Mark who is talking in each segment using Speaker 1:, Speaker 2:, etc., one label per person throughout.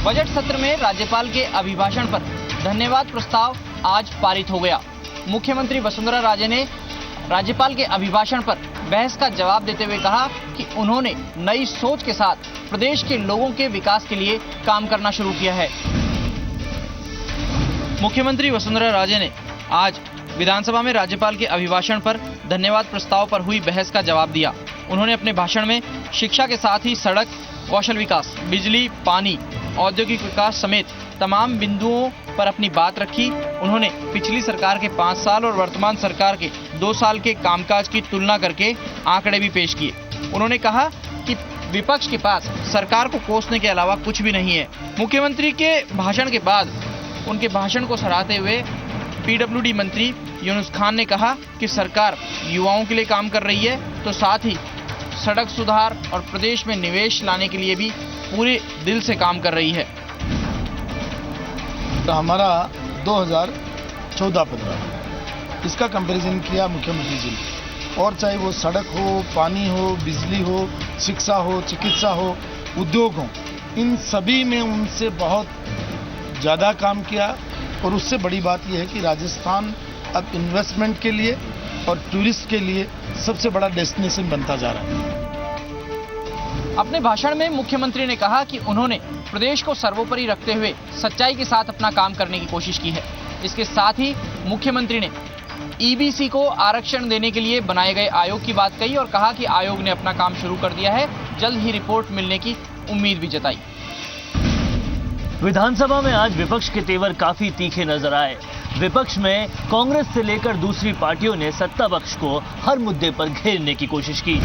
Speaker 1: Budget सत्र में राज्यपाल के अभिभाषण पर धन्यवाद प्रस्ताव आज पारित हो गया। मुख्यमंत्री वसुंधरा राजे ने राज्यपाल के अभिभाषण पर बहस का जवाब देते हुए कहा कि उन्होंने नई सोच के साथ प्रदेश के लोगों के विकास के लिए काम करना शुरू किया है। मुख्यमंत्री वसुंधरा राजे ने आज विधानसभा में राज्यपाल के अभिभाषण पर धन्यवाद प्रस्ताव पर हुई बहस का जवाब दिया। उन्होंने अपने भाषण में शिक्षा के साथ ही सड़क, कौशल विकास, बिजली, पानी, औद्योगिक विकास समेत तमाम बिंदुओं पर अपनी बात रखी। उन्होंने पिछली सरकार के 5 साल और वर्तमान सरकार के 2 साल के कामकाज की तुलना करके आंकड़े भी पेश किए। उन्होंने कहा कि विपक्ष के पास सरकार को कोसने के अलावा कुछ भी नहीं है। मुख्यमंत्री के भाषण के बाद उनके भाषण को सराहते हुए पीडब्ल्यूडी मंत्री यूनुस खान ने कहा कि सरकार युवाओं के लिए काम कर रही है, तो साथ ही सड़क सुधार और प्रदेश में निवेश लाने के लिए भी पूरे दिल से काम कर रही है।
Speaker 2: तो हमारा 2014-15 इसका कंपैरिजन किया मुख्यमंत्री जी ने, और चाहे वो सड़क हो, पानी हो, बिजली हो, शिक्षा हो, चिकित्सा हो, उद्योग हो, इन सभी में उनसे बहुत ज़्यादा काम किया। और उससे बड़ी बात यह है कि राजस्थान अब इन्वेस्टमेंट के लिए और टूरिस्ट के लिए सबसे बड़ा डेस्टिनेशन बनता जा रहा है।
Speaker 1: अपने भाषण में मुख्यमंत्री ने कहा कि उन्होंने प्रदेश को सर्वोपरि रखते हुए सच्चाई के साथ अपना काम करने की कोशिश की है। इसके साथ ही मुख्यमंत्री ने ईबीसी को आरक्षण देने के लिए बनाए गए आयोग की बात कही और कहा कि आयोग ने अपना काम शुरू कर दिया है, जल्द ही रिपोर्ट मिलने की उम्मीद भी जताई।
Speaker 3: विधानसभा में आज विपक्ष के तेवर काफी तीखे नजर आए। विपक्ष में कांग्रेस से लेकर दूसरी पार्टियों ने सत्ता पक्ष को हर मुद्दे पर घेरने की कोशिश की।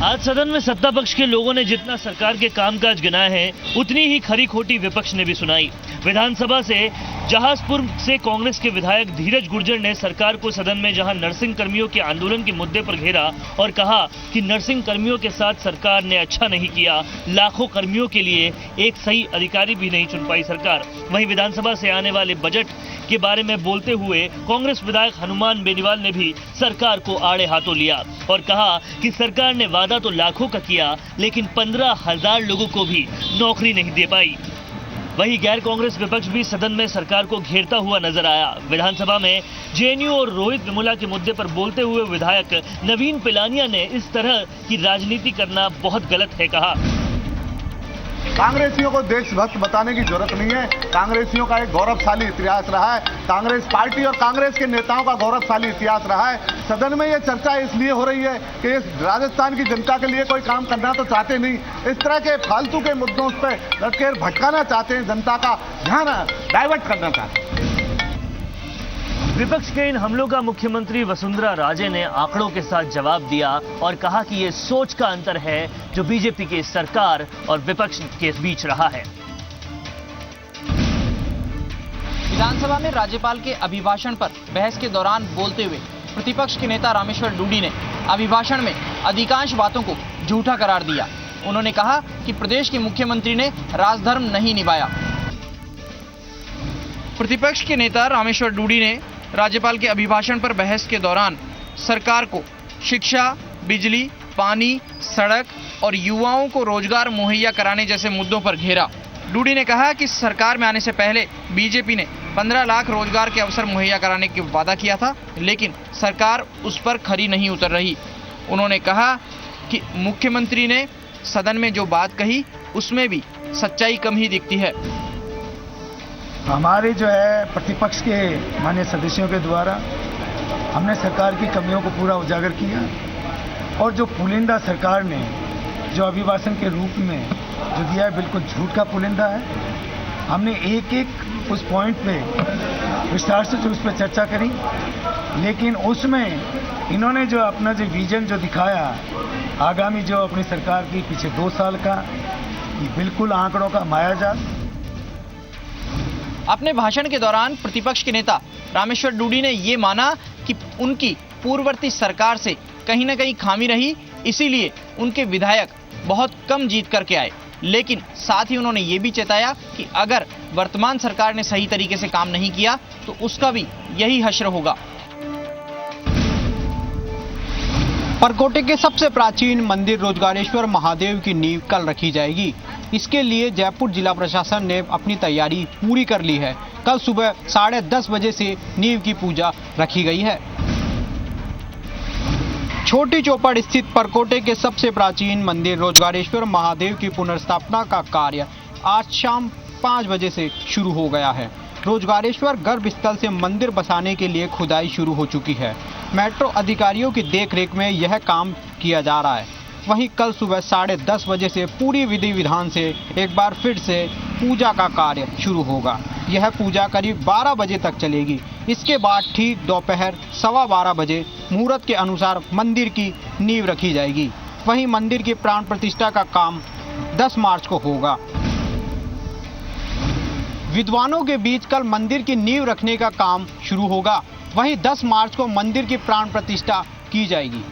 Speaker 3: आज सदन में सत्ता पक्ष के लोगों ने जितना सरकार के कामकाज गिनाए हैं, उतनी ही खरी खोटी विपक्ष ने भी सुनाई। विधानसभा से जहाजपुर से कांग्रेस के विधायक धीरज गुर्जर ने सरकार को सदन में जहां नर्सिंग कर्मियों के आंदोलन के मुद्दे पर घेरा और कहा कि नर्सिंग कर्मियों के साथ सरकार ने अच्छा नहीं किया, लाखों कर्मियों के लिए एक सही अधिकारी भी नहीं चुन पाई सरकार। वहीं विधानसभा से आने वाले बजट के बारे में बोलते हुए कांग्रेस विधायक हनुमान बेनीवाल ने भी सरकार को आड़े हाथों लिया और कहा कि सरकार ने वादा तो लाखों का किया, लेकिन 15,000 लोगों को भी नौकरी नहीं दे पाई। वहीं गैर कांग्रेस विपक्ष भी सदन में सरकार को घेरता हुआ नजर आया। विधानसभा में जेएनयू और रोहित वेमुला के मुद्दे पर बोलते हुए विधायक नवीन पिलानिया ने इस तरह की राजनीति करना बहुत गलत है कहा।
Speaker 4: कांग्रेसियों को देशभक्त बताने की जरूरत नहीं है। कांग्रेसियों का एक गौरवशाली इतिहास रहा है, कांग्रेस पार्टी और कांग्रेस के नेताओं का गौरवशाली इतिहास रहा है। सदन में ये चर्चा इसलिए हो रही है कि इस राजस्थान की जनता के लिए कोई काम करना तो चाहते नहीं, इस तरह के फालतू के मुद्दों पर लटके भटकाना चाहते हैं, जनता का ध्यान डाइवर्ट करना चाहते हैं।
Speaker 3: विपक्ष के इन हमलों का मुख्यमंत्री वसुंधरा राजे ने आंकड़ों के साथ जवाब दिया और कहा कि यह सोच का अंतर है जो बीजेपी की सरकार और विपक्ष के बीच रहा है।
Speaker 1: विधानसभा में राज्यपाल के अभिभाषण पर बहस के दौरान बोलते हुए प्रतिपक्ष के नेता रामेश्वर डूडी ने अभिभाषण में अधिकांश बातों को झूठा करार दिया। उन्होंने कहा कि प्रदेश के मुख्यमंत्री ने राजधर्म नहीं निभाया। प्रतिपक्ष के नेता रामेश्वर डूडी ने राज्यपाल के अभिभाषण पर बहस के दौरान सरकार को शिक्षा, बिजली, पानी, सड़क और युवाओं को रोजगार मुहैया कराने जैसे मुद्दों पर घेरा। डूडी ने कहा कि सरकार में आने से पहले बीजेपी ने 15 लाख रोजगार के अवसर मुहैया कराने का वादा किया था, लेकिन सरकार उस पर खरी नहीं उतर रही। उन्होंने कहा कि मुख्यमंत्री ने सदन में जो बात कही उसमें भी सच्चाई कम ही दिखती है।
Speaker 2: हमारे जो है प्रतिपक्ष के माननीय सदस्यों के द्वारा हमने सरकार की कमियों को पूरा उजागर किया और जो पुलिंदा सरकार ने जो अभिभाषण के रूप में जो दिया है बिल्कुल झूठ का पुलिंदा है। हमने एक एक उस पॉइंट पे विस्तार से जो उस पर चर्चा करी, लेकिन उसमें इन्होंने जो अपना जो विजन जो दिखाया आगामी जो अपनी सरकार की पीछे 2 साल का, ये बिल्कुल आंकड़ों का मायाजाल।
Speaker 1: अपने भाषण के दौरान प्रतिपक्ष के नेता रामेश्वर डूडी ने ये माना कि उनकी पूर्ववर्ती सरकार से कहीं ना कहीं खामी रही, इसीलिए उनके विधायक बहुत कम जीत करके आए। लेकिन साथ ही उन्होंने ये भी चेताया कि अगर वर्तमान सरकार ने सही तरीके से काम नहीं किया तो उसका भी यही हश्र होगा।
Speaker 5: परकोटे के सबसे प्राचीन मंदिर रोजगारेश्वर महादेव की नींव कल रखी जाएगी। इसके लिए जयपुर जिला प्रशासन ने अपनी तैयारी पूरी कर ली है। कल सुबह 10:30 बजे से नींव की पूजा रखी गई है। छोटी चौपड़ स्थित परकोटे के सबसे प्राचीन मंदिर रोजगारेश्वर महादेव की पुनर्स्थापना का कार्य आज शाम 5 बजे से शुरू हो गया है। रोजगारेश्वर गर्भस्थल से मंदिर बसाने के लिए खुदाई शुरू हो चुकी है। मेट्रो अधिकारियों की देखरेख में यह काम किया जा रहा है। वहीं कल सुबह 10:30 बजे से पूरी विधि विधान से एक बार फिर से पूजा का कार्य शुरू होगा। यह पूजा करीब 12 बजे तक चलेगी। इसके बाद ठीक दोपहर 12:15 बजे मुहूर्त के अनुसार मंदिर की नींव रखी जाएगी। वहीं मंदिर की प्राण प्रतिष्ठा का काम 10 मार्च को होगा। विद्वानों के बीच कल मंदिर की नींव रखने का काम शुरू होगा। वहीं 10 मार्च को मंदिर की प्राण प्रतिष्ठा की जाएगी।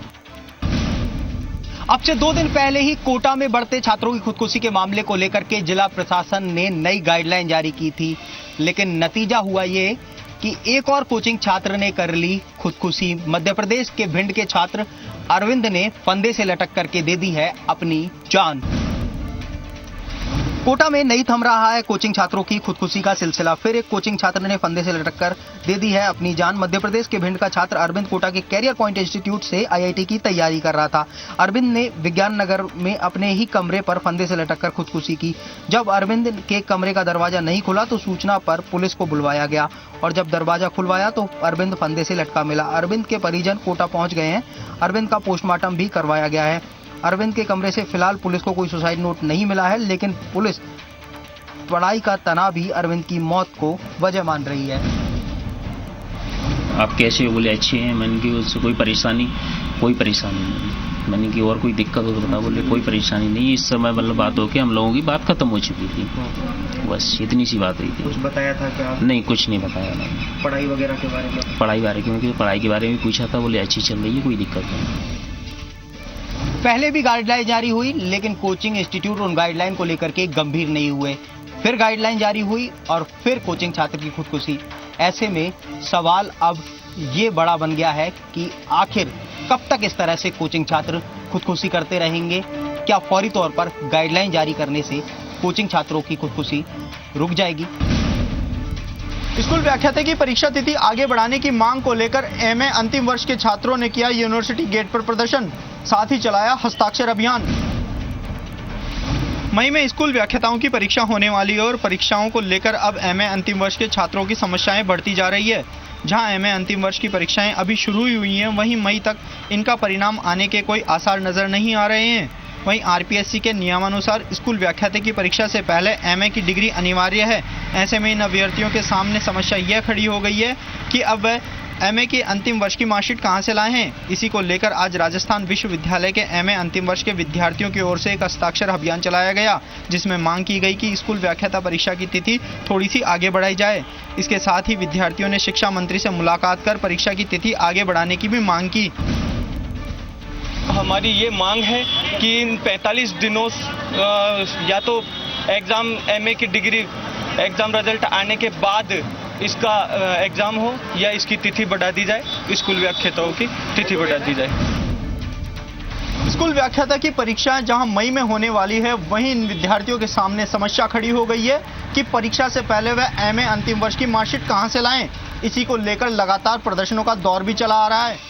Speaker 6: अब से 2 दिन पहले ही कोटा में बढ़ते छात्रों की खुदकुशी के मामले को लेकर के जिला प्रशासन ने नई गाइडलाइन जारी की थी, लेकिन नतीजा हुआ ये कि एक और कोचिंग छात्र ने कर ली खुदकुशी। मध्य प्रदेश के भिंड के छात्र अरविंद ने फंदे से लटक करके दे दी है अपनी जान। कोटा में नहीं थम रहा है कोचिंग छात्रों की खुदकुशी का सिलसिला। फिर एक कोचिंग छात्र ने फंदे से लटक कर दे दी है अपनी जान। मध्य प्रदेश के भिंड का छात्र अरविंद कोटा के कैरियर पॉइंट इंस्टीट्यूट से आईआईटी की तैयारी कर रहा था। अरविंद ने विज्ञान नगर में अपने ही कमरे पर फंदे से लटक कर खुदकुशी की। जब अरविंद के कमरे का दरवाजा नहीं खुला तो सूचना पर पुलिस को बुलवाया गया और जब दरवाजा खुलवाया तो अरविंद फंदे से लटका मिला। अरविंद के परिजन कोटा पहुंच गए हैं। अरविंद का पोस्टमार्टम भी करवाया गया है। अरविंद के कमरे से फिलहाल पुलिस को कोई सुसाइड नोट नहीं मिला है, लेकिन पुलिस पढ़ाई का तनाव भी अरविंद की मौत को वजह मान रही है।
Speaker 7: आप कैसे हो? बोले अच्छे हैं। मैंने कि उससे कोई परेशानी नहीं। मैंने कि और कोई दिक्कत हो तो बता। बोले कोई परेशानी नहीं। इस समय मतलब बात हो के हम लोगों की बात खत्म हो चुकी थी। बस इतनी सी बात हुई थी।
Speaker 6: कुछ बताया था क्या?
Speaker 7: नहीं, कुछ नहीं बताया मैंने।
Speaker 6: पढ़ाई वगैरह के बारे में?
Speaker 7: पढ़ाई के बारे में पूछा था। बोले अच्छी चल रही है, कोई दिक्कत नहीं।
Speaker 6: पहले भी गाइडलाइन जारी हुई, लेकिन कोचिंग इंस्टीट्यूट उन गाइडलाइन को लेकर के गंभीर नहीं हुए। फिर गाइडलाइन जारी हुई और फिर कोचिंग छात्र की खुदकुशी। ऐसे में सवाल अब ये बड़ा बन गया है कि आखिर कब तक इस तरह से कोचिंग छात्र खुदकुशी करते रहेंगे? क्या फौरी तौर पर गाइडलाइन जारी करने से कोचिंग छात्रों की खुदकुशी रुक जाएगी?
Speaker 1: स्कूल व्याख्याता की परीक्षा तिथि आगे बढ़ाने की मांग को लेकर एमए अंतिम वर्ष के छात्रों ने किया यूनिवर्सिटी गेट पर प्रदर्शन, साथ ही चलाया हस्ताक्षर अभियान। मई में स्कूल व्याख्याताओं की परीक्षा होने वाली है और परीक्षाओं को लेकर अब एमए अंतिम वर्ष के छात्रों की समस्याएं बढ़ती जा रही है। जहां एमए अंतिम वर्ष की परीक्षाएं अभी शुरू ही हुई हैं, वहीं मई तक इनका परिणाम आने के कोई आसार नजर नहीं आ रहे हैं। वहीं आरपीएससी के नियमानुसार स्कूल व्याख्याता की परीक्षा से पहले एमए की डिग्री अनिवार्य है। ऐसे में इन अभ्यर्थियों के सामने समस्या यह खड़ी हो गई है कि अब एमए की अंतिम वर्ष की मार्कशीट कहां से लाएं हैं। इसी को लेकर आज राजस्थान विश्वविद्यालय के एमए अंतिम वर्ष के विद्यार्थियों की ओर से एक हस्ताक्षर अभियान चलाया गया, जिसमें मांग की गई कि स्कूल व्याख्याता परीक्षा की तिथि थोड़ी सी आगे बढ़ाई जाए। इसके साथ ही विद्यार्थियों ने शिक्षा मंत्री से मुलाकात कर परीक्षा की तिथि आगे बढ़ाने की भी मांग की।
Speaker 8: हमारी ये मांग है कि इन 45 दिनों या तो एग्ज़ाम एमए की डिग्री एग्ज़ाम रिजल्ट आने के बाद इसका एग्ज़ाम हो या इसकी तिथि बढ़ा दी जाए, स्कूल व्याख्याताओं की तिथि बढ़ा दी जाए।
Speaker 1: स्कूल व्याख्याता की परीक्षा जहां मई में होने वाली है, वहीं इन विद्यार्थियों के सामने समस्या खड़ी हो गई है कि परीक्षा से पहले वह एमए अंतिम वर्ष की मार्कशीट कहां से लाएं। इसी को लेकर लगातार प्रदर्शनों का दौर भी चला आ रहा है।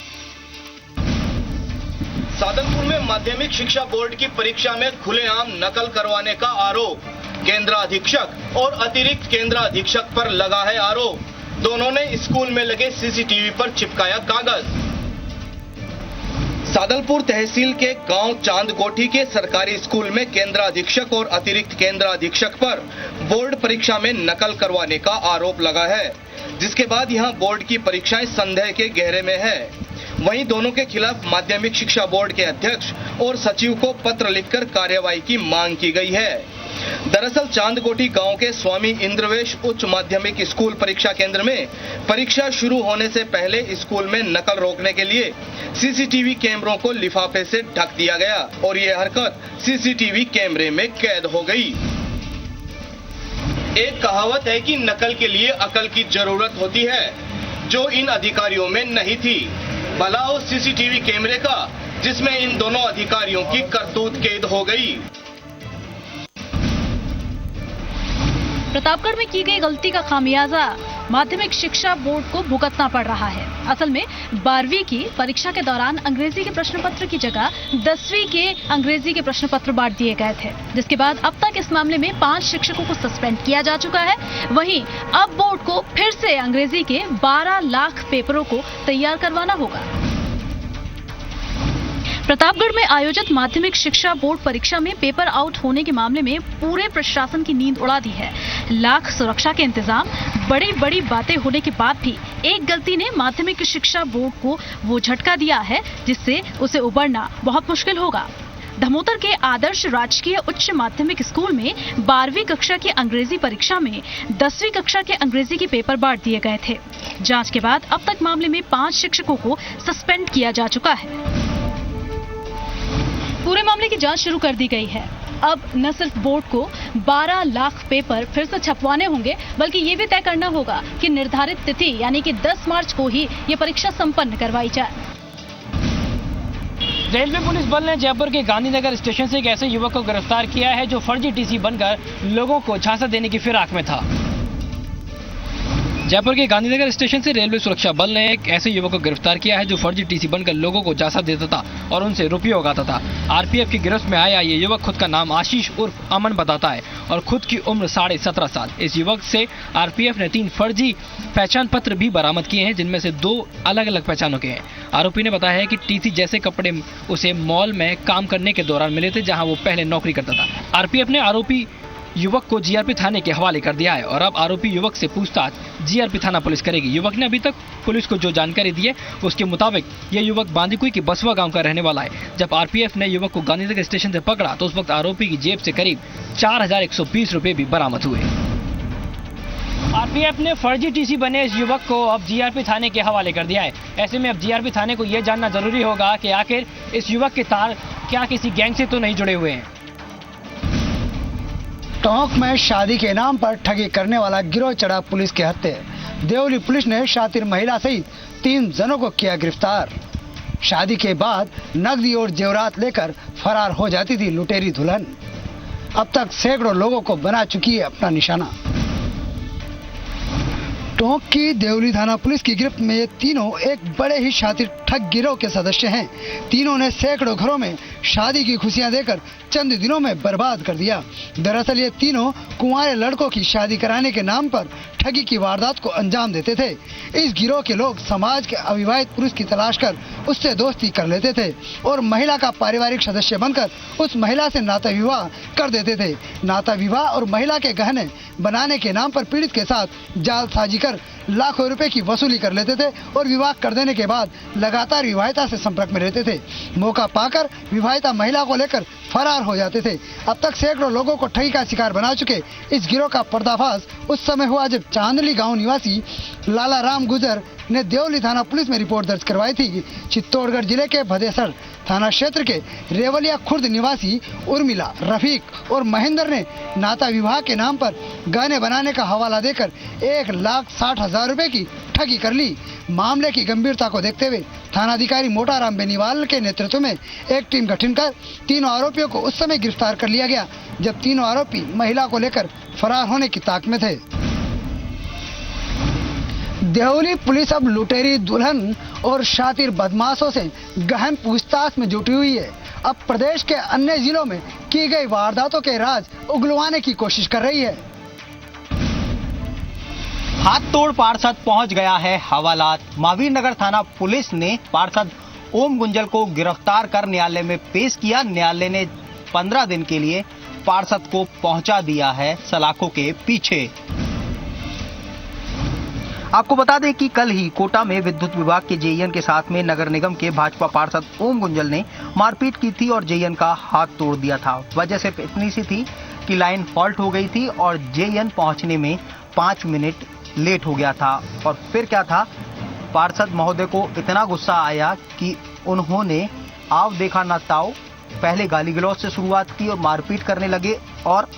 Speaker 9: सादनपुर में माध्यमिक शिक्षा बोर्ड की परीक्षा में खुलेआम नकल करवाने का आरोप। केंद्र अधीक्षक और अतिरिक्त केंद्र अधीक्षक पर लगा है आरोप। दोनों ने स्कूल में लगे सीसीटीवी पर चिपकाया कागज। सादलपुर तहसील के गांव चांदकोठी के सरकारी स्कूल में केंद्र अधीक्षक और अतिरिक्त केंद्र अधीक्षक पर बोर्ड परीक्षा में नकल करवाने का आरोप लगा है, जिसके बाद यहां बोर्ड की परीक्षाएं संदेह के घेरे में है। वहीं दोनों के खिलाफ माध्यमिक शिक्षा बोर्ड के अध्यक्ष और सचिव को पत्र लिखकर कार्यवाही की मांग की गई है। दरअसल चांदकोठी गांव के स्वामी इंद्रवेश उच्च माध्यमिक स्कूल परीक्षा केंद्र में परीक्षा शुरू होने से पहले स्कूल में नकल रोकने के लिए सीसीटीवी कैमरों को लिफाफे से ढक दिया गया और ये हरकत सीसीटीवी कैमरे में कैद हो गई। एक कहावत है कि नकल के लिए अकल की जरूरत होती है, जो इन अधिकारियों में नहीं थी। भला उस सीसीटीवी कैमरे का जिसमें इन दोनों अधिकारियों की करतूत कैद हो गई।
Speaker 10: प्रतापगढ़ में की गई गलती का खामियाजा माध्यमिक शिक्षा बोर्ड को भुगतना पड़ रहा है। असल में 12वीं की परीक्षा के दौरान अंग्रेजी के प्रश्न पत्र की जगह 10वीं के अंग्रेजी के प्रश्न पत्र बांट दिए गए थे, जिसके बाद अब तक इस मामले में 5 शिक्षकों को सस्पेंड किया जा चुका है। वहीं अब बोर्ड को फिर से अंग्रेजी के 12 लाख पेपरों को तैयार करवाना होगा। प्रतापगढ़ में आयोजित माध्यमिक शिक्षा बोर्ड परीक्षा में पेपर आउट होने के मामले में पूरे प्रशासन की नींद उड़ा दी है। लाख सुरक्षा के इंतजाम, बड़ी बातें होने के बाद भी एक गलती ने माध्यमिक शिक्षा बोर्ड को वो झटका दिया है जिससे उसे उबरना बहुत मुश्किल होगा। धमोतर के आदर्श राजकीय उच्च माध्यमिक स्कूल में 12वीं कक्षा की अंग्रेजी परीक्षा में 10वीं कक्षा के अंग्रेजी के पेपर बांट दिए गए थे। जांच के बाद अब तक मामले में 5 शिक्षकों को सस्पेंड किया जा चुका है। पूरे मामले की जांच शुरू कर दी गई है। अब न सिर्फ बोर्ड को 12 लाख पेपर फिर से छपवाने होंगे, बल्कि ये भी तय करना होगा कि निर्धारित तिथि यानी कि 10 मार्च को ही ये परीक्षा संपन्न करवाई जाए।
Speaker 1: रेलवे पुलिस बल ने जयपुर के गांधीनगर स्टेशन से एक ऐसे युवक को गिरफ्तार किया है जो फर्जी टीसी बनकर लोगों को झांसा देने की फिराक में था। जयपुर के गांधीनगर स्टेशन से रेलवे सुरक्षा बल ने एक ऐसे युवक को गिरफ्तार किया है जो फर्जी टीसी बनकर लोगों को झांसा देता था और उनसे रुपये उगाता था। आरपीएफ की गिरफ्त में आया ये युवक खुद का नाम आशीष उर्फ अमन बताता है और खुद की उम्र 17.5 साल। इस युवक से आरपीएफ ने 3 फर्जी पहचान पत्र भी बरामद किए हैं, जिनमें से 2 अलग-अलग पहचानों के हैं। आरोपी ने बताया है कि टीसी जैसे कपड़े उसे मॉल में काम करने के दौरान मिले थे, जहाँ वो पहले नौकरी करता था। आरपीएफ ने आरोपी युवक को जीआरपी थाने के हवाले कर दिया है और अब आरोपी युवक से पूछताछ जीआरपी थाना पुलिस करेगी। युवक ने अभी तक पुलिस को जो जानकारी दी है उसके मुताबिक यह युवक बांदीकुई के बसवा गांव का रहने वाला है। जब आरपीएफ ने युवक को गांधीनगर स्टेशन से पकड़ा तो उस वक्त आरोपी की जेब से करीब 4120 रुपए भी बरामद हुए। आरपीएफ ने फर्जी टीसी बने इस युवक को अब जीआरपी थाने के हवाले कर दिया है। ऐसे में अब जीआरपी थाने को यह जानना जरूरी होगा कि आखिर इस युवक के तार क्या किसी गैंग से तो नहीं जुड़े हुए हैं।
Speaker 2: टोंक में शादी के नाम पर ठगी करने वाला गिरोह चढ़ा पुलिस के हत्थे। देवली पुलिस ने शातिर महिला सहित 3 जनों को किया गिरफ्तार। शादी के बाद नकदी और जेवरात लेकर फरार हो जाती थी लुटेरी दुल्हन। अब तक सैकड़ों लोगों को बना चुकी है अपना निशाना। टोंक की देवली थाना पुलिस की गिरफ्त में ये तीनों एक बड़े ही शातिर ठग गिरोह के सदस्य हैं। तीनों ने सैकड़ों घरों में शादी की खुशियां देकर चंद दिनों में बर्बाद कर दिया। दरअसल ये तीनों कुंवारे लड़कों की शादी कराने के नाम पर ठगी की वारदात को अंजाम देते थे। इस गिरोह के लोग समाज के अविवाहित पुरुष की तलाश कर उससे दोस्ती कर लेते थे और महिला का पारिवारिक सदस्य बनकर उस महिला से नाता विवाह कर देते थे। नाता विवाह और महिला के गहने बनाने के नाम पर पीड़ित के साथ जालसाजी कर लाखों रुपए की वसूली कर लेते थे और विवाह कर देने के बाद लगातार विवाहिता से संपर्क में रहते थे। मौका पाकर विवाहिता महिला को लेकर फरार हो जाते थे। अब तक सैकड़ों लोगों को ठगी का शिकार बना चुके इस गिरोह का पर्दाफाश उस समय हुआ जब चांदली गांव निवासी लाला राम गुजर ने देवली थाना पुलिस में रिपोर्ट दर्ज करवाई थी। चित्तौड़गढ़ जिले के भदेसर थाना क्षेत्र के रेवलिया खुर्द निवासी उर्मिला, रफीक और महेंद्र ने नाता विवाह के नाम पर गहने बनाने का हवाला देकर 1,60,000 रुपए की ठगी कर ली। मामले की गंभीरता को देखते हुए थानाधिकारी मोटाराम बेनीवाल के नेतृत्व में एक टीम गठन कर तीनों आरोपियों को उस समय गिरफ्तार कर लिया गया जब तीनों आरोपी महिला को लेकर फरार होने की ताक में थे। देवली पुलिस अब लुटेरी दुल्हन और शातिर बदमाशों से गहन पूछताछ में जुटी हुई है। अब प्रदेश के अन्य जिलों में की गई वारदातों के राज उगलवाने की कोशिश कर रही है।
Speaker 6: हाथ तोड़ पार्षद पहुंच गया है हवालात। महावीर नगर थाना पुलिस ने पार्षद ओम गुंजल को गिरफ्तार कर न्यायालय में पेश किया। न्यायालय ने 15 दिन के लिए पार्षद को पहुंचा दिया है सलाखों के पीछे। आपको बता दें कि कल ही कोटा में विद्युत विभाग के जेईएन के साथ में नगर निगम के भाजपा पार्षद ओम गुंजल ने मारपीट की थी और जेईएन का हाथ तोड़ दिया था। वजह सिर्फ इतनी सी थी कि लाइन फॉल्ट हो गई थी और जेईएन पहुंचने में 5 मिनट लेट हो गया था। और फिर क्या था, पार्षद महोदय को इतना गुस्सा आया कि उन्होंने आओ देखा ना ताओ पहले गाली गलौज से शुरुआत की और मारपीट करने लगे और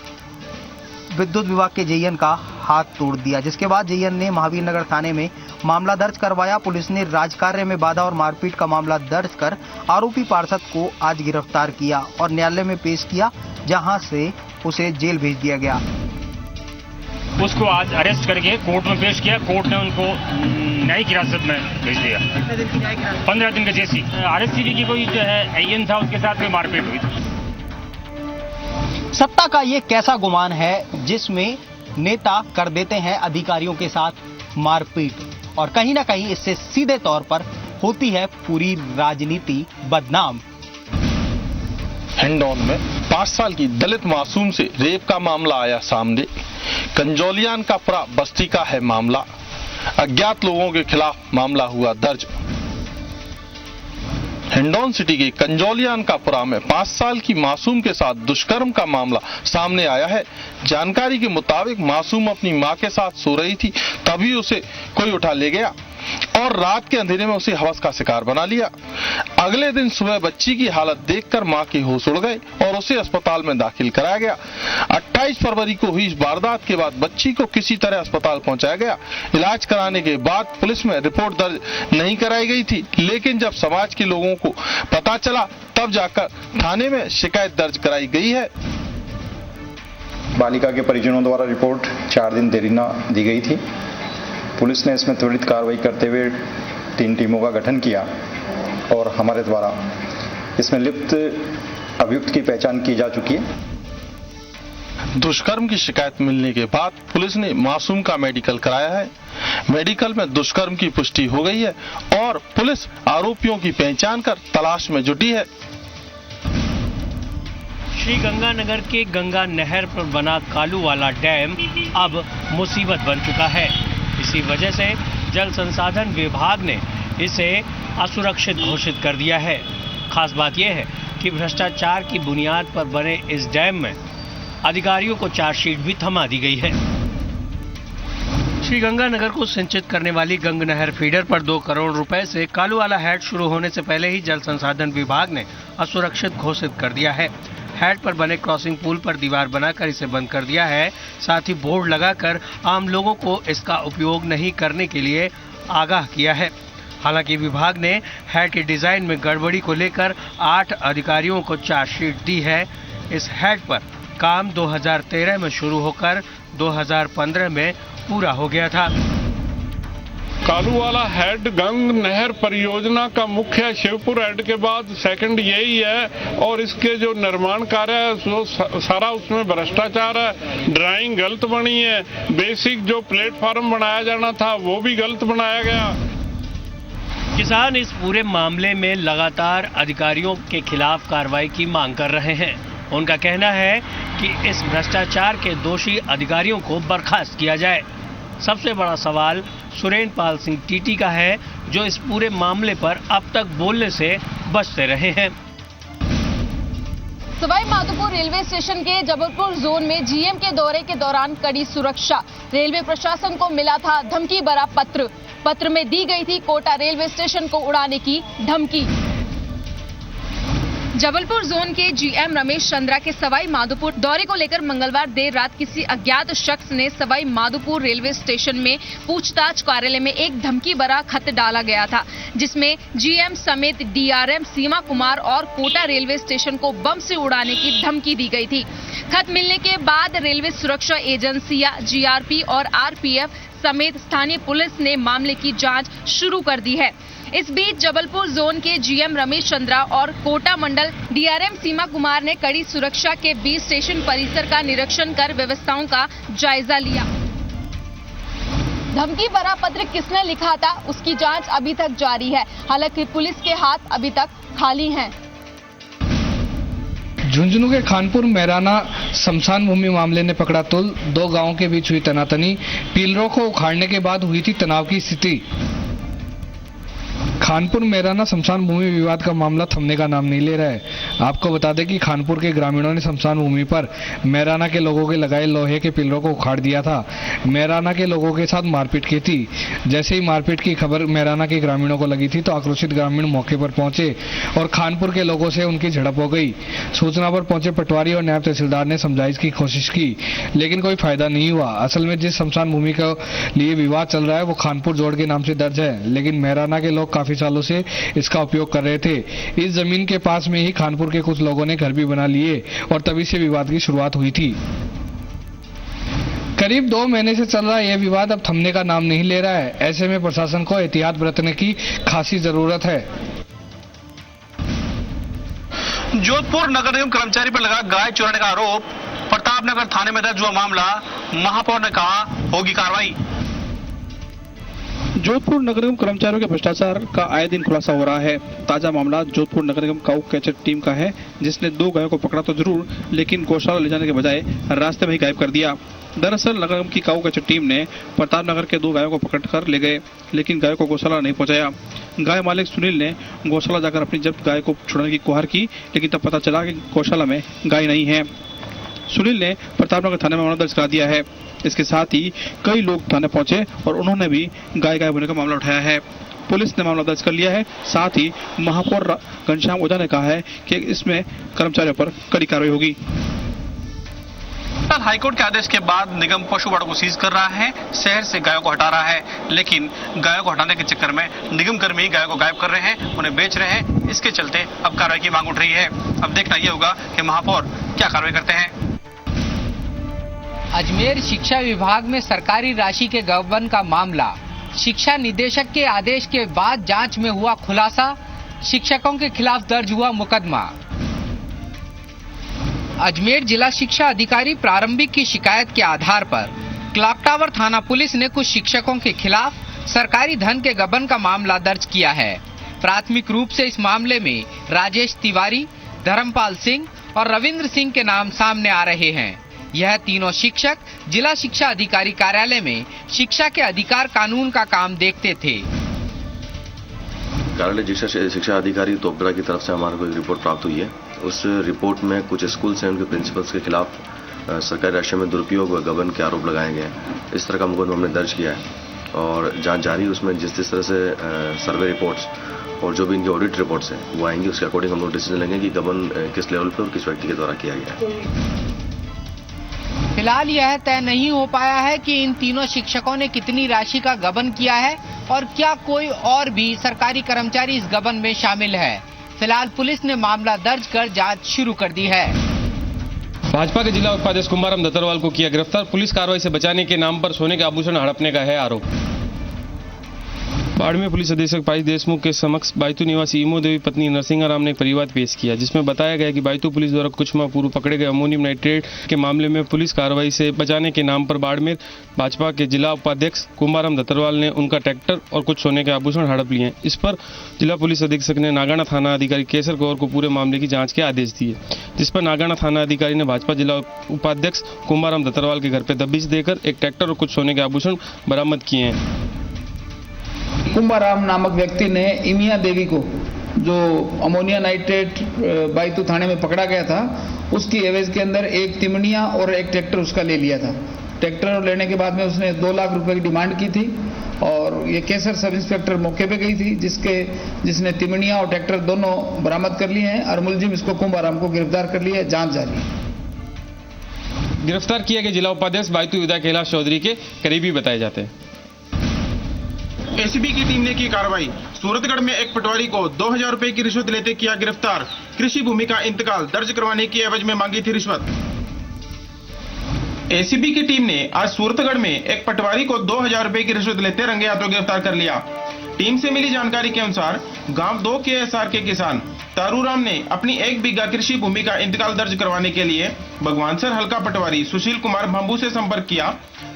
Speaker 6: विद्युत विभाग के जेईएन का हाथ तोड़ दिया। जिसके बाद जेईएन ने महावीर नगर थाने में मामला दर्ज करवाया। पुलिस ने राजकार्य में बाधा और मारपीट का मामला दर्ज कर आरोपी पार्षद को आज गिरफ्तार किया और न्यायालय में पेश किया, जहां से उसे जेल भेज दिया गया।
Speaker 11: उसको आज अरेस्ट करके कोर्ट में पेश किया। कोर्ट ने उनको न्यायिक हिरासत में भेज दिया। 15 दिन का जेसी। RSCB की कोई जो है एएन था, उसके साथ कोई मारपीट हुई थी।
Speaker 6: सत्ता का ये कैसा गुमान है जिसमें नेता कर देते हैं अधिकारियों के साथ मारपीट, और कहीं ना कहीं इससे सीधे तौर पर होती है पूरी राजनीति बदनाम।
Speaker 12: हिंडौन में 5 साल की दलित मासूम से रेप का मामला आया सामने। कंजौलियान का पुरा बस्ती का है मामला। अज्ञात लोगों के खिलाफ मामला हुआ दर्ज। हिंडौन सिटी के कंजौलियान का पुरा में 5 साल की मासूम के साथ दुष्कर्म का मामला सामने आया है। जानकारी के मुताबिक मासूम अपनी मां के साथ सो रही थी, तभी उसे कोई उठा ले गया और रात के अंधेरे में उसे हवस का शिकार बना लिया। अगले दिन सुबह बच्ची की हालत देखकर मां के होश उड़ गए और उसे अस्पताल में दाखिल कराया गया। 28 फरवरी को हुई इस वारदात के बाद बच्ची को किसी तरह अस्पताल पहुंचाया गया। इलाज कराने के बाद पुलिस में रिपोर्ट दर्ज नहीं कराई गई थी, लेकिन जब समाज के लोगों को पता चला तब जाकर थाने में शिकायत दर्ज कराई गई है।
Speaker 13: बालिका के परिजनों द्वारा रिपोर्ट 4 दिन देरी न दी गई थी। पुलिस ने इसमें त्वरित कार्रवाई करते हुए 3 टीमों का गठन किया और हमारे द्वारा इसमें लिप्त अभियुक्त की पहचान की जा चुकी है।
Speaker 12: दुष्कर्म की शिकायत मिलने के बाद पुलिस ने मासूम का मेडिकल कराया है। मेडिकल में दुष्कर्म की पुष्टि हो गई है और पुलिस आरोपियों की पहचान कर तलाश में जुटी है।
Speaker 3: श्री गंगानगर के गंगा नहर पर बना कालूवाला डैम अब मुसीबत बन चुका है। इसी वजह से जल संसाधन विभाग ने इसे असुरक्षित घोषित कर दिया है। खास बात यह है कि भ्रष्टाचार की बुनियाद पर बने इस डैम में अधिकारियों को चार्जशीट भी थमा दी गई है। श्री गंगानगर को सिंचित करने वाली गंग नहर फीडर पर 2 करोड़ रुपए से कालूवाला हैड शुरू होने से पहले ही जल संसाधन विभाग ने असुरक्षित घोषित कर दिया है। हैड पर बने क्रॉसिंग पुल पर दीवार बनाकर इसे बंद कर दिया है। साथ ही बोर्ड लगाकर आम लोगों को इसका उपयोग नहीं करने के लिए आगाह किया है। हालांकि विभाग ने हैड के डिजाइन में गड़बड़ी को लेकर 8 अधिकारियों को चार्जशीट दी है। इस हैड पर काम 2013 में शुरू होकर 2015 में पूरा हो गया था।
Speaker 14: कालूवाला हेड गंग नहर परियोजना का मुख्य शिवपुर हेड के बाद सेकंड यही है और इसके जो निर्माण कार्य है वो सारा उसमें भ्रष्टाचार है। ड्राइंग गलत बनी है, बेसिक जो प्लेटफॉर्म बनाया जाना था वो भी गलत बनाया गया।
Speaker 3: किसान इस पूरे मामले में लगातार अधिकारियों के खिलाफ कार्रवाई की मांग कर रहे हैं। उनका कहना है कि इस भ्रष्टाचार के दोषी अधिकारियों को बर्खास्त किया जाए। सबसे बड़ा सवाल सुरेंद्र पाल सिंह टीटी का है, जो इस पूरे मामले पर अब तक बोलने से बचते रहे हैं।
Speaker 15: सवाई माधोपुर रेलवे स्टेशन के जबलपुर जोन में जीएम के दौरे के दौरान कड़ी सुरक्षा। रेलवे प्रशासन को मिला था धमकी भरा पत्र। पत्र में दी गई थी कोटा रेलवे स्टेशन को उड़ाने की धमकी। जबलपुर जोन के जीएम रमेश चंद्रा के सवाई माधोपुर दौरे को लेकर मंगलवार देर रात किसी अज्ञात शख्स ने सवाई माधोपुर रेलवे स्टेशन में पूछताछ कार्यालय में एक धमकी भरा खत डाला गया था, जिसमें जीएम समेत डीआरएम सीमा कुमार और कोटा रेलवे स्टेशन को बम से उड़ाने की धमकी दी गई थी। खत मिलने के बाद रेलवे सुरक्षा एजेंसियां जीआरपी और आरपीएफ समेत स्थानीय पुलिस ने मामले की जांच शुरू कर दी है। इस बीच जबलपुर जोन के जीएम रमेश चंद्रा और कोटा मंडल डीआरएम सीमा कुमार ने कड़ी सुरक्षा के बीच स्टेशन परिसर का निरीक्षण कर व्यवस्थाओं का जायजा लिया। धमकी भरा पत्र किसने लिखा था, उसकी जांच अभी तक जारी है। हालांकि पुलिस के हाथ अभी तक खाली हैं।
Speaker 16: झुंझुनू के खानपुर मैराना शमशान भूमि मामले ने पकड़ा तुल। 2 गांवों के बीच हुई तनातनी। पिलरों को उखाड़ने के बाद हुई थी तनाव की स्थिति। खानपुर मैराना शमशान भूमि विवाद का मामला थमने का नाम नहीं ले रहा है। आपको बता दें कि खानपुर के ग्रामीणों ने शमशान भूमि पर मैराना के लोगों के लगाए लोहे के पिलरों को उखाड़ दिया था। मैराना के लोगों के साथ मारपीट की थी। जैसे ही मारपीट की खबर मैराना के ग्रामीणों को लगी थी तो आक्रोशित ग्रामीण मौके पर पहुंचे और खानपुर के लोगों से उनकी झड़प हो गई। सूचना पर पहुंचे पटवारी और नायब तहसीलदार ने समझाइश की कोशिश की, लेकिन कोई फायदा नहीं हुआ। असल में जिस शमशान भूमि के लिए विवाद चल रहा है वो खानपुर जोड़ के नाम से दर्ज है, लेकिन मैराना के लोग काफी सालों से इसका उपयोग कर रहे थे। इस जमीन के पास में ही खानपुर के कुछ लोगों ने घर भी बना लिए और तभी से विवाद की शुरुआत हुई थी। करीब 2 महीने से चल रहा यह विवाद अब थमने का नाम नहीं ले रहा है। ऐसे में प्रशासन को एहतियात बरतने की खासी जरूरत है।
Speaker 17: जोधपुर नगर निगम कर्मचारी पर लगा गाय चुराने का आरोप, प्रतापनगर थाने में दर्ज हुआ मामला, महापौर ने कहा होगी कार्रवाई।
Speaker 18: जोधपुर नगर निगम कर्मचारियों के भ्रष्टाचार का आए दिन खुलासा हो रहा है। ताजा मामला जोधपुर नगर निगम काऊ कैचर टीम का है, जिसने 2 गायों को पकड़ा तो जरूर, लेकिन गौशाला ले जाने के बजाय रास्ते में ही गायब कर दिया। दरअसल नगर निगम की काऊ कैचर टीम ने प्रतापनगर के 2 गायों को पकड़कर ले गए, लेकिन गायों को गौशाला नहीं पहुंचाया। गाय मालिक सुनील ने गौशाला जाकर अपनी जब्त गाय को छुड़ाने की गुहार की, लेकिन तब पता चला कि गौशाला में गाय नहीं है। सुनील ने प्रतापनगर थाने में मामला दर्ज करा दिया है। इसके साथ ही कई लोग थाने पहुंचे और उन्होंने भी गाय गायब होने का मामला उठाया है। पुलिस ने मामला दर्ज कर लिया है। साथ ही महापौर घनश्याम ओझा ने कहा है कि इसमें कर्मचारियों पर कड़ी कार्रवाई होगी।
Speaker 17: हाईकोर्ट के आदेश के बाद निगम पशुबाड़ों को सीज कर रहा है, शहर से गायों को हटा रहा है, लेकिन गायों को हटाने के चक्कर में निगम कर्मी गायों को गायब कर रहे हैं, उन्हें बेच रहे हैं। इसके चलते अब कार्रवाई की मांग उठ रही है। अब देखना यह होगा कि महापौर क्या कार्रवाई करते हैं।
Speaker 19: अजमेर शिक्षा विभाग में सरकारी राशि के गबन का मामला, शिक्षा निदेशक के आदेश के बाद जांच में हुआ खुलासा, शिक्षकों के खिलाफ दर्ज हुआ मुकदमा। अजमेर जिला शिक्षा अधिकारी प्रारंभिक की शिकायत के आधार पर क्लॉक टावर थाना पुलिस ने कुछ शिक्षकों के खिलाफ सरकारी धन के गबन का मामला दर्ज किया है। प्राथमिक रूप से इस मामले में राजेश तिवारी, धर्मपाल सिंह और रविंद्र सिंह के नाम सामने आ रहे हैं। यह तीनों शिक्षक जिला शिक्षा अधिकारी कार्यालय में शिक्षा के अधिकार कानून का काम देखते थे।
Speaker 20: कार्यालय शिक्षा अधिकारी तोपरा की तरफ से हमारे को एक रिपोर्ट प्राप्त हुई है। उस रिपोर्ट में कुछ स्कूल से उनके प्रिंसिपल्स के खिलाफ सरकारी राशि में दुरुपयोग व गबन के आरोप लगाए गए हैं। इस तरह का मुकदमा हमने दर्ज किया है और जांच जारी। उसमें जिस तरह से सर्वे रिपोर्ट्स और जो भी इनके ऑडिट रिपोर्ट्स हैं वो आएंगी, उसके अकॉर्डिंग हम लोग डिसीजन लेंगे कि गबन किस लेवल पर और किस व्यक्ति के द्वारा किया गया है।
Speaker 19: फिलहाल यह तय नहीं हो पाया है कि इन तीनों शिक्षकों ने कितनी राशि का गबन किया है और क्या कोई और भी सरकारी कर्मचारी इस गबन में शामिल है। फिलहाल पुलिस ने मामला दर्ज कर जांच शुरू कर दी है।
Speaker 21: भाजपा के जिला उपाध्यक्ष कुमाराम दत्तरवाल को किया गिरफ्तार, पुलिस कार्रवाई से बचाने के नाम पर सोने के आभूषण हड़पने का है आरोप। बाड़मेर पुलिस अधीक्षक पाई देशमुख के समक्ष बायतू निवासी इमो देवी पत्नी नरसिंहाराम ने एक परिवाद पेश किया, जिसमें बताया गया कि बायतू पुलिस द्वारा कुछ माह पूर्व पकड़े गए अमोनियम नाइट्रेट के मामले में पुलिस कार्रवाई से बचाने के नाम पर बाड़मेर भाजपा के जिला उपाध्यक्ष कुमाराम दत्तरवाल ने उनका ट्रैक्टर और कुछ सोने के आभूषण हड़प लिए। इस पर जिला पुलिस अधीक्षक ने नागाना थाना अधिकारी केसर गौर को पूरे मामले की जाँच के आदेश दिए, जिस पर नागाना थाना अधिकारी ने भाजपा जिला उपाध्यक्ष कुमाराम दत्तरवाल के घर पर दबिश देकर एक ट्रैक्टर और कुछ सोने के आभूषण बरामद किए हैं।
Speaker 22: कुंभाराम नामक व्यक्ति ने इमिया देवी को, जो अमोनिया नाइट्रेट बायतू थाने में पकड़ा गया था, उसकी एवज के अंदर एक तिमनिया और एक ट्रैक्टर उसका ले लिया था। ट्रैक्टर लेने के बाद में उसने 2 लाख रुपए की डिमांड की थी और ये केसर सब इंस्पेक्टर मौके पे गई थी, जिसने तिमनिया और ट्रैक्टर दोनों बरामद कर लिए हैं और मुलजिम इसको कुंभाराम को गिरफ्तार कर लिया है। जांच जारी है।
Speaker 21: गिरफ्तार किए गए जिला उपाध्यक्ष बायतू विधायक कैलाश चौधरी के करीबी बताए जाते हैं।
Speaker 23: एसीबी की टीम ने की कार्रवाई। सूरतगढ़ में एक पटवारी को 2000 रुपए की रिश्वत लेते किया गिरफ्तार। कृषि भूमि का इंतकाल दर्ज करवाने की एवज में मांगी थी रिश्वत। एसीबी की टीम ने आज सूरतगढ़ में एक पटवारी को 2000 रुपए की रिश्वत लेते रंगे हाथों गिरफ्तार कर लिया। टीम से मिली जानकारी के अनुसार गांव 2 के एसआर के किसान तारूराम ने अपनी 1 बीघा कृषि भूमि का इंतकाल दर्ज करवाने के लिए भगवानसर हल्का पटवारी सुशील कुमार भंबू से संपर्क किया,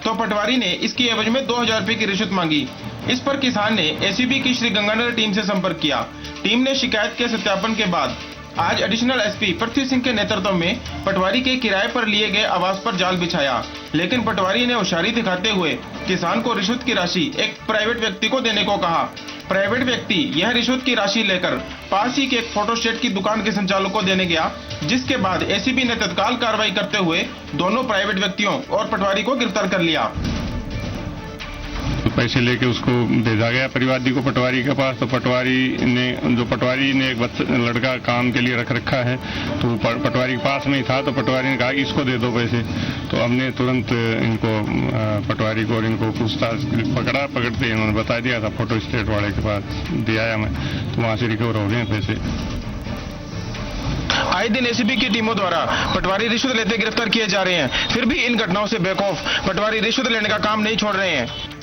Speaker 23: तो पटवारी ने इसकी एवज में 2000 रुपए की रिश्वत मांगी। इस पर किसान ने एसीबी की श्री गंगानगर टीम से संपर्क किया। टीम ने शिकायत के सत्यापन के बाद आज एडिशनल एसपी पृथ्वी सिंह के नेतृत्व में पटवारी के किराए पर लिए गए आवास पर जाल बिछाया, लेकिन पटवारी ने होशियारी दिखाते हुए किसान को रिश्वत की राशि एक प्राइवेट व्यक्ति को देने को कहा। प्राइवेट व्यक्ति यह रिश्वत की राशि लेकर पास ही के एक फोटोस्टेट की दुकान के संचालक को देने गया, जिसके बाद एसीबी ने तत्काल कार्रवाई करते हुए दोनों प्राइवेट व्यक्तियों और पटवारी को गिरफ्तार कर लिया।
Speaker 14: पैसे लेके उसको भेजा गया परिवादी को पटवारी के पास, तो पटवारी ने एक लड़का काम के लिए रख रखा है, तो पटवारी के पास नहीं था, तो पटवारी ने कहा कि इसको दे दो पैसे। तो हमने तुरंत इनको पटवारी को और इनको पूछताछ पकड़ते इन्होंने बता दिया था फोटो स्टेट वाले के पास दिया मैं, तो वहां से रिकवर हो गए पैसे।
Speaker 23: आए दिन एसीबी की टीमों द्वारा पटवारी रिश्वत लेते गिरफ्तार किए जा रहे हैं, फिर भी इन घटनाओं से बेखौफ पटवारी रिश्वत लेने का काम नहीं छोड़ रहे हैं।